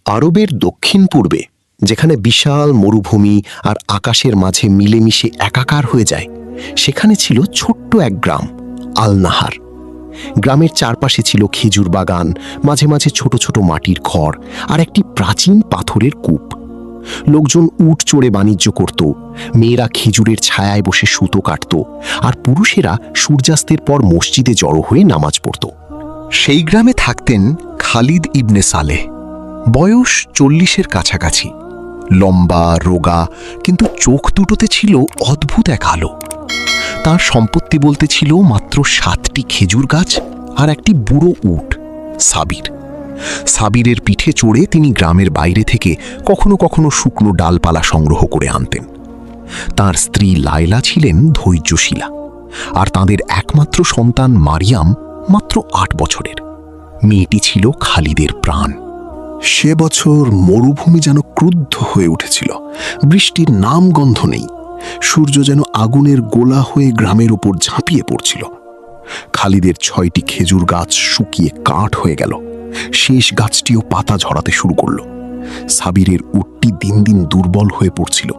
আরবের দক্ষিণ পূর্বে, যেখানে বিশাল মরুভূমি আর আকাশের মাঝে মিলেমিশে একাকার হয়ে যায়, সেখানে ছিল ছোট্ট এক গ্রাম, আল নাহার। গ্রামের চারপাশে ছিল খেজুর বাগান, মাঝে মাঝে ছোট ছোট মাটির ঘর আর একটি প্রাচীন পাথরের কূপ। লোকজন উট চড়ে বাণিজ্য করত, মেয়েরা খেজুরের ছায়ায় বসে সুতো কাটত, আর পুরুষেরা সূর্যাস্তের পর মসজিদে জড়ো হয়ে নামাজ পড়ত। সেই গ্রামে থাকতেন খালিদ ইবনে সালেহ। বয়স 40-এর কাছাকাছি, লম্বা, রোগা, কিন্তু চোখ দুটোতে ছিল অদ্ভুত এক আলো। তার সম্পত্তি বলতে ছিল মাত্র 7টি খেজুর গাছ আর একটি বুড়ো উট, সাবির। সাবিরের পিঠে চড়ে তিনি গ্রামের বাইরে থেকে কখনো কখনো শুকনো ডালপালা সংগ্রহ করে আনতেন। তার স্ত্রী লায়লা ছিলেন ধৈর্যশীলা, আর তাদের একমাত্র সন্তান মারিয়াম মাত্র 8 বছরের। মেয়েটি ছিল খালিদের প্রাণ। সে বছর মরুভূমি যেন ক্রুদ্ধ হয়ে উঠেছিল। বৃষ্টির নামগন্ধ নেই। সূর্য যেন আগুনের গোলা হয়ে গ্রামের উপর ঝাঁপিয়ে পড়ছিল। খালিদের 6টি খেজুর গাছ শুকিয়ে কাঠ হয়ে গেল। শেষ গাছটিও পাতা ঝরাতে শুরু করল। সাবিরের উটটি দিন দিন দুর্বল হয়ে পড়ছিল।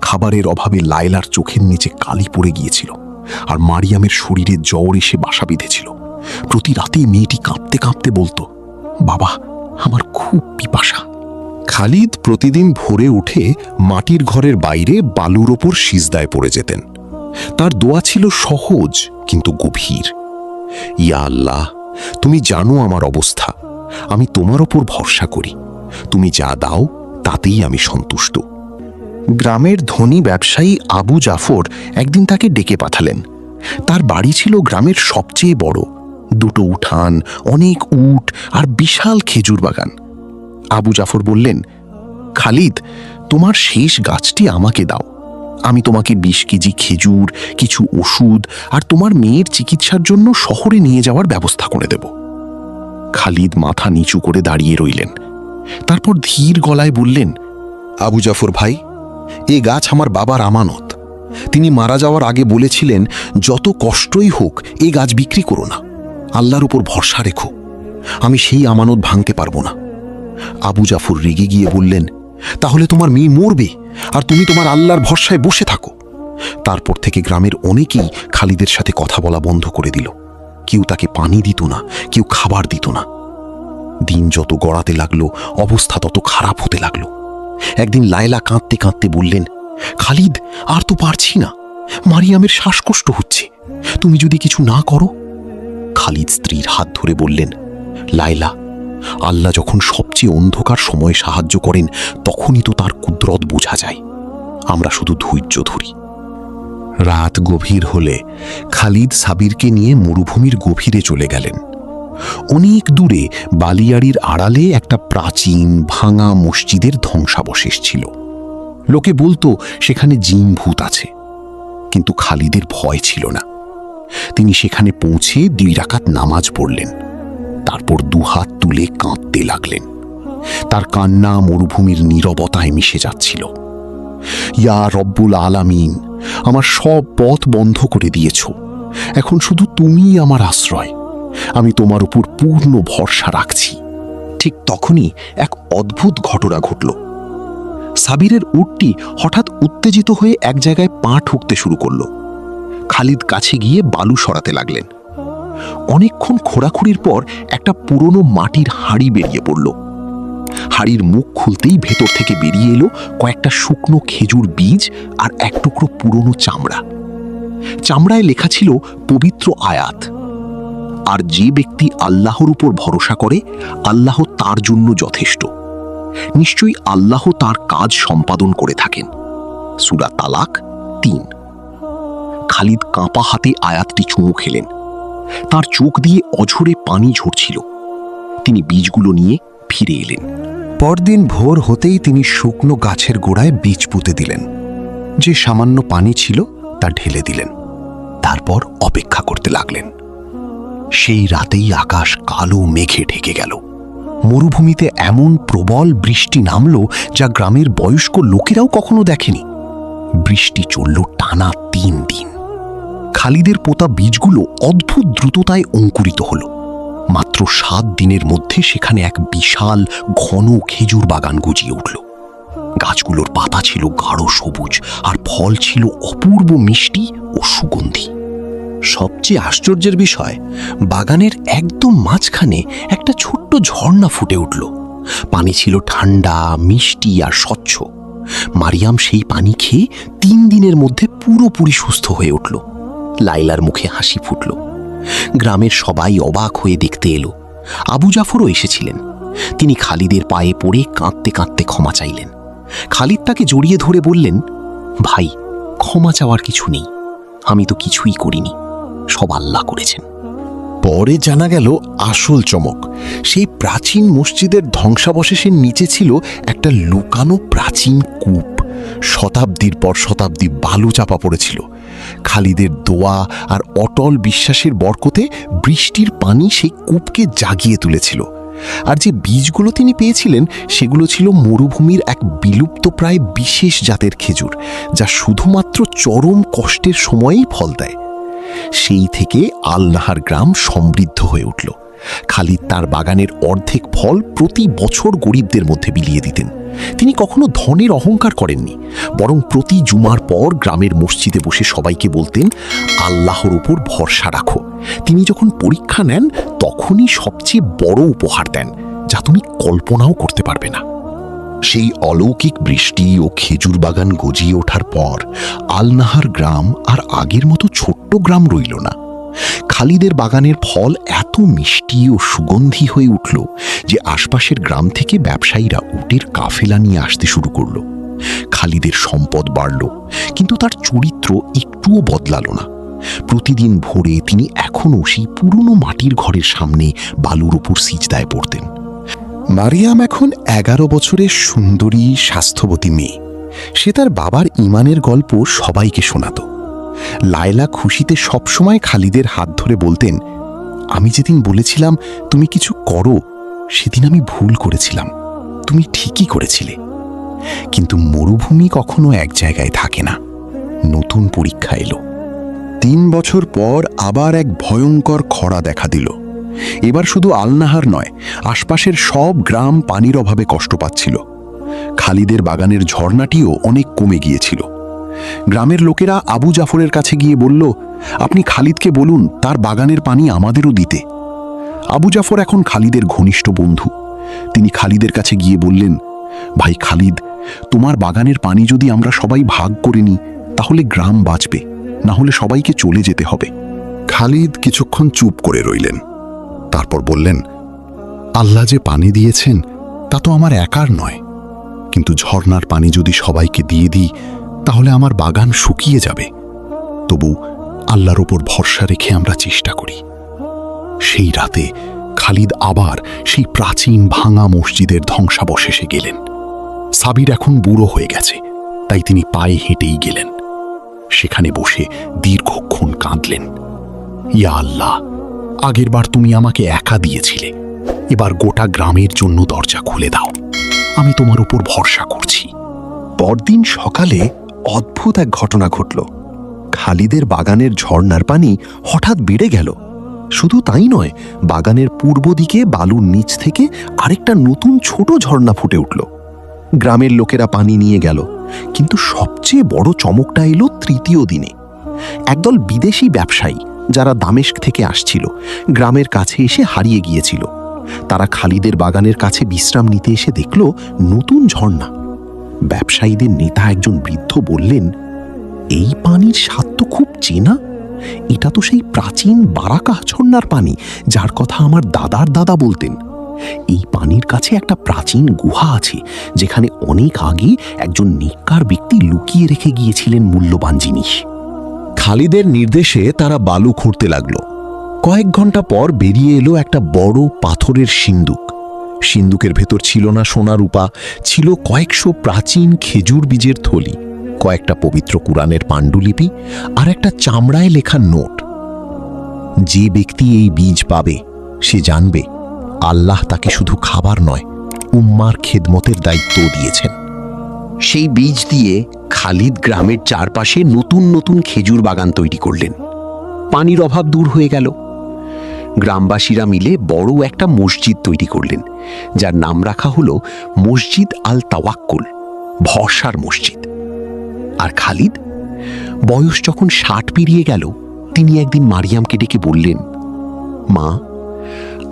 খাবারের অভাবে লায়লার চোখের নিচে কালি পড়ে গিয়েছিল, আর মারিয়ামের শরীরে জ্বর এসে বাসা বেঁধেছিল। প্রতি রাতেই মেয়েটি কাঁপতে কাঁপতে বলতো, বাবা, আমার খুব পিপাসা। খালিদ প্রতিদিন ভোরে উঠে মাটির ঘরের বাইরে বালুর ওপর সিজদায় পড়ে যেতেন। তার দোয়া ছিল সহজ কিন্তু গভীর। ইয়া আল্লাহ, তুমি জানো আমার অবস্থা, আমি তোমার ওপর ভরসা করি। তুমি যা দাও তাতেই আমি সন্তুষ্ট। গ্রামের ধনী ব্যবসায়ী আবু জাফর একদিন তাকে ডেকে পাঠালেন। তার বাড়ি ছিল গ্রামের সবচেয়ে বড়, 2টো উঠান, অনেক উট আর বিশাল খেজুর বাগান। আবু জাফর বললেন, খালিদ, তোমার শেষ গাছটি আমাকে দাও। আমি তোমাকে 20 কেজি খেজুর, কিছু ওষুধ আর তোমার মেয়ের চিকিৎসার জন্য শহরে নিয়ে যাওয়ার ব্যবস্থা করে দেব। খালিদ মাথা নিচু করে দাঁড়িয়ে রইলেন। তারপর ধীর গলায় বললেন, আবু জাফর ভাই, এ গাছ আমার বাবার আমানত। তিনি মারা যাওয়ার আগে বলেছিলেন, যত কষ্টই হোক এ গাছ বিক্রি করো না, আল্লাহর উপর ভরসা রেখো। আমি সেই আমানত ভাঙতে পারবো না। আবু জাফর রেগে গিয়ে বললেন, তাহলে তোমার মেয়ে মরবে আর তুমি তোমার আল্লাহর ভরসায় বসে থাকো। তারপর থেকে গ্রামের অনেকেই খালিদের সাথে কথা বলা বন্ধ করে দিল। কেউ তাকে পানি দিত না, কেউ খাবার দিত না। দিন যত গড়াতে লাগলো, অবস্থা তত খারাপ হতে লাগলো। একদিন লায়লা কাঁদতে কাঁদতে বললেন, খালিদ, আর তো পারছি না, মারিয়ামের শ্বাসকষ্ট হচ্ছে, তুমি যদি কিছু না করো। খালিদ স্ত্রীর হাত ধরে বললেন, লায়লা, আল্লাহ যখন সবচেয়ে অন্ধকার সময়ে সাহায্য করেন, তখনই তো তার কুদরত বোঝা যায়। আমরা শুধু ধৈর্য ধরি। রাত গভীর হলে খালিদ সাবিরকে নিয়ে মরুভূমির গভীরে চলে গেলেন। অনেক দূরে বালিয়াড়ির আড়ালে একটা প্রাচীন ভাঙা মসজিদের ধ্বংসাবশেষ ছিল। লোকে বলতো সেখানে জিন ভূত আছে, কিন্তু খালিদের ভয় ছিল না। তিনি সেখানে পৌঁছে 2 রাকাত নামাজ পড়লেন। তারপর 2 হাত তুলে কাঁদতে লাগলেন। তার কান্না মরুভূমির নীরবতায় মিশে যাচ্ছিল। ইয়া রব্বুল আলামিন, আমার সব পথ বন্ধ করে দিয়েছ, এখন শুধু তুমিই আমার আশ্রয়। আমি তোমার উপর পূর্ণ ভরসা রাখছি। ঠিক তখনই এক অদ্ভুত ঘটনা ঘটল। সাবিরের উটটি হঠাৎ উত্তেজিত হয়ে এক জায়গায় পা ঠুকতে শুরু করল। খালিদ কাছে গিয়ে বালু সরাতে লাগলেন। অনেকক্ষণ খোঁড়াখুড়ির পর একটা পুরনো মাটির হাঁড়ি বেরিয়ে পড়ল। হাঁড়ির মুখ খুলতেই ভেতর থেকে বেরিয়ে এলো কয়েকটা শুকনো খেজুর বীজ আর এক টুকরো পুরনো চামড়া। চামড়ায় লেখা ছিল পবিত্র আয়াত, আর যে ব্যক্তি আল্লাহর উপর ভরসা করে, আল্লাহ তার জন্য যথেষ্ট। নিশ্চয়ই আল্লাহ তার কাজ সম্পাদন করে থাকেন। সূরা তালাক 3। খালিদ কাঁপা হাতে আয়াতটি চুমু খেলেন। তার চোখ দিয়ে অঝরে পানি ঝরছিল। তিনি বীজগুলো নিয়ে ফিরে এলেন। পরদিন ভোর হতেই তিনি শুকনো গাছের গোড়ায় বীজ পুঁতে দিলেন। যে সামান্য পানি ছিল তা ঢেলে দিলেন। তারপর অপেক্ষা করতে লাগলেন। সেই রাতেই আকাশ কালো মেঘে ঢেকে গেল। মরুভূমিতে এমন প্রবল বৃষ্টি নামল যা গ্রামের বয়স্ক লোকেরাও কখনো দেখেনি। বৃষ্টি চলল টানা 3 দিন। খালিদের পোতা বীজগুলো অদ্ভুত দ্রুততায় অঙ্কুরিত হল। মাত্র 7 দিনের মধ্যে সেখানে এক বিশাল ঘন খেজুর বাগান গজিয়ে উঠল। গাছগুলোর পাতা ছিল গাঢ় সবুজ আর ফল ছিল অপূর্ব মিষ্টি ও সুগন্ধি। সবচেয়ে আশ্চর্যের বিষয়, বাগানের একদম মাঝখানে একটা ছোট্ট ঝর্ণা ফুটে উঠল। পানি ছিল ঠান্ডা, মিষ্টি আর স্বচ্ছ। মারিয়াম সেই পানি খেয়ে 3 দিনের মধ্যে পুরোপুরি সুস্থ হয়ে উঠল। লাইলার মুখে হাসি ফুটল। গ্রামের সবাই অবাক হয়ে দেখতে এলো। আবু জাফরও এসেছিলেন। তিনি খালিদের পায়ে পড়ে কাঁদতে কাঁদতে ক্ষমা চাইলেন। খালিদ তাকে জড়িয়ে ধরে বললেন, ভাই, ক্ষমা চাওয়ার কিছু নেই, আমি তো কিছুই করিনি, সব আল্লাহ করেছেন। পরে জানা গেল আসল চমক। সেই প্রাচীন মসজিদের ধ্বংসাবশেষের নিচে ছিল একটা লুকানো প্রাচীন কূপ। শতাব্দীর পর শতাব্দী বালু চাপা পড়েছিল। খালিদের দোয়া আর অটল বিশ্বাসের বরকতে বৃষ্টির পানি সেই কূপকে জাগিয়ে তুলেছিল। আর যে বীজগুলো তিনি পেয়েছিলেন সেগুলো ছিল মরুভূমির এক বিলুপ্তপ্রায় বিশেষ জাতের খেজুর, যা শুধুমাত্র চরম কষ্টের সময়েই ফল দেয়। সেই থেকে আল নাহার গ্রাম সমৃদ্ধ হয়ে উঠল। খালিদ তার বাগানের অর্ধেক ফল প্রতি বছর গরিবদের মধ্যে বিলিয়ে দিতেন। তিনি কখনো ধনের অহংকার করেননি, বরং প্রতি জুমার পর গ্রামের মসজিদে বসে সবাইকে বলতেন, আল্লাহর উপর ভরসা রাখো। তিনি যখন পরীক্ষা নেন তখনই সবচেয়ে বড় উপহার দেন, যা তুমি কল্পনাও করতে পারবে না। সেই অলৌকিক বৃষ্টি ও খেজুর বাগান গজিয়ে ওঠার পর আল নাহার গ্রাম আর আগের মতো ছোট্ট গ্রাম রইল না। খালিদের বাগানের ফল এত মিষ্টি ও সুগন্ধি হয়ে উঠল যে আশপাশের গ্রাম থেকে ব্যবসায়ীরা উটের কাফেলা নিয়ে আসতে শুরু করল। খালিদের সম্পদ বাড়ল, কিন্তু তার চরিত্র একটুও বদলালো না। প্রতিদিন ভোরে তিনি এখনও সেই পুরনো মাটির ঘরের সামনে বালুর উপর সিজদায় পড়তেন। মারিয়াম এখন 11 বছরের সুন্দরী স্বাস্থ্যবতী মেয়ে। সে তার বাবার ঈমানের গল্প সবাইকে শোনাত। লায়লা খুশিতে সবসময় খালিদের হাত ধরে বলতেন, আমি যেদিন বলেছিলাম তুমি কিছু করো, সেদিন আমি ভুল করেছিলাম, তুমি ঠিকই করেছিলে। কিন্তু মরুভূমি কখনো এক জায়গায় থাকে না। নতুন পরীক্ষা এলো। 3 বছর পর আবার এক ভয়ঙ্কর খরা দেখা দিল। এবার শুধু আলনাহার নয়, আশপাশের সব গ্রাম পানির অভাবে কষ্ট পাচ্ছিল। খালিদের বাগানের ঝর্ণাটিও অনেক কমে গিয়েছিল। গ্রামের লোকেরা আবু জাফরের কাছে গিয়ে বলল, আপনি খালিদকে বলুন তার বাগানের পানি আমাদেরও দিতে। আবু জাফর এখন খালিদের ঘনিষ্ঠ বন্ধু। তিনি খালিদের কাছে গিয়ে বললেন, ভাই খালিদ, তোমার বাগানের পানি যদি আমরা সবাই ভাগ করে নিই তাহলে গ্রাম বাঁচবে, না হলে সবাইকে চলে যেতে হবে। খালিদ কিছুক্ষণ চুপ করে রইলেন। তারপর বললেন, আল্লাহ যে পানি দিয়েছেন তা তো আমার একার নয়, কিন্তু ঝর্ণার পানি যদি সবাইকে দিয়ে দিই তাহলে আমার বাগান শুকিয়ে যাবে। তবু আল্লাহর ওপর ভরসা রেখে আমরা চেষ্টা করি। সেই রাতে খালিদ আবার সেই প্রাচীন ভাঙা মসজিদের ধ্বংসাবশেষে গেলেন। সাবির এখন বুড়ো হয়ে গেছে, তাই তিনি পায়ে হেঁটেই গেলেন। সেখানে বসে দীর্ঘক্ষণ কাঁদলেন। ইয়া আল্লাহ, আগেরবার তুমি আমাকে একা দিয়েছিলে, এবার গোটা গ্রামের জন্য দরজা খুলে দাও। আমি তোমার উপর ভরসা করছি। পরদিন সকালে অদ্ভুত এক ঘটনা ঘটল। খালিদের বাগানের ঝর্ণার পানি হঠাৎ বেড়ে গেল। শুধু তাই নয়, বাগানের পূর্ব দিকে বালুর নিচ থেকে আরেকটা নতুন ছোট ঝর্ণা ফুটে উঠল। গ্রামের লোকেরা পানি নিয়ে গেল, কিন্তু সবচেয়ে বড় চমকটা এলো তৃতীয় দিনে। একদল বিদেশি ব্যবসায়ী যারা দামেস্ক থেকে আসছিল, গ্রামের কাছে এসে হারিয়ে গিয়েছিল। তারা খালিদের বাগানের কাছে বিশ্রাম নিতে এসে দেখল নতুন ঝর্ণা। ব্যবসায়ীদের নেতা একজন বৃদ্ধ বললেন, এই পানির স্বাদ তো খুব চেনা, এটা তো সেই প্রাচীন বারাকাহ ঝর্ণার পানি যার কথা আমার দাদার দাদা বলতেন। এই পানির কাছে একটা প্রাচীন গুহা আছে, যেখানে অনেক আগে একজন নেককার ব্যক্তি লুকিয়ে রেখে গিয়েছিলেন মূল্যবান জিনিস। খালিদের নির্দেশে তারা বালু খুঁড়তে লাগলো। কয়েক ঘন্টা পর বেরিয়ে এলো একটা বড় পাথরের সিন্দুক। সিন্দুকের ভেতর ছিল না সোনা রূপা, ছিল কয়েকশো প্রাচীন খেজুর বীজের থলি, কয়েকটা পবিত্র কুরআনের পাণ্ডুলিপি আর একটা চামড়ায় লেখা নোট। যে ব্যক্তি এই বীজ পাবে সে জানবে আল্লাহ তাকে শুধু খাবার নয়, উম্মার খেদমতের দায়িত্ব দিয়েছেন। সেই বীজ দিয়ে খালিদ গ্রামের চারপাশে নতুন নতুন খেজুর বাগান তৈরি করলেন। পানির অভাব দূর হয়ে গেল। গ্রামবাসীরা মিলে বড় একটা মসজিদ তৈরি করলেন, যার নাম রাখা হলো মসজিদ আল তাওয়াক্কুল, ভরসার মসজিদ। আর খালিদ বয়স যখন 60 পেরিয়ে গেল, তিনি একদিন মারিয়ামকে ডেকে বললেন, মা,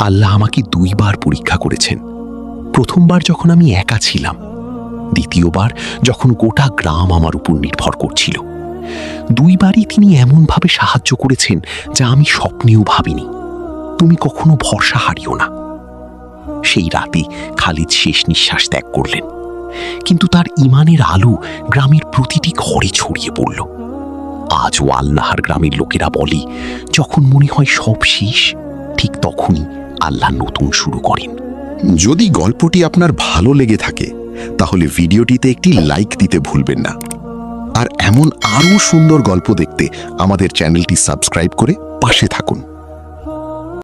আল্লাহ আমাকে 2 বার পরীক্ষা করেছেন। প্রথমবার যখন আমি একা ছিলাম, দ্বিতীয়বার যখন গোটা গ্রাম আমার উপর নির্ভর করছিল। 2 বারই তিনি এমনভাবে সাহায্য করেছেন যা আমি স্বপ্নেও ভাবিনি। তুমি কখনো ভরসা হারিও না। সেই রাতে খালিদ শেষ নিঃশ্বাস ত্যাগ করলেন, কিন্তু তার ঈমানের আলো গ্রামের প্রতিটি ঘরে ছড়িয়ে পড়ল। আজও আল-নাহার গ্রামের লোকেরা বলে, যখন মনে হয় সব শেষ, ঠিক তখনই আল্লাহ নতুন শুরু করেন। যদি গল্পটি আপনার ভালো লেগে থাকে তাহলে ভিডিওটিতে একটি লাইক দিতে ভুলবেন না। আর এমন আরও সুন্দর গল্প দেখতে আমাদের চ্যানেলটি সাবস্ক্রাইব করে পাশে থাকুন।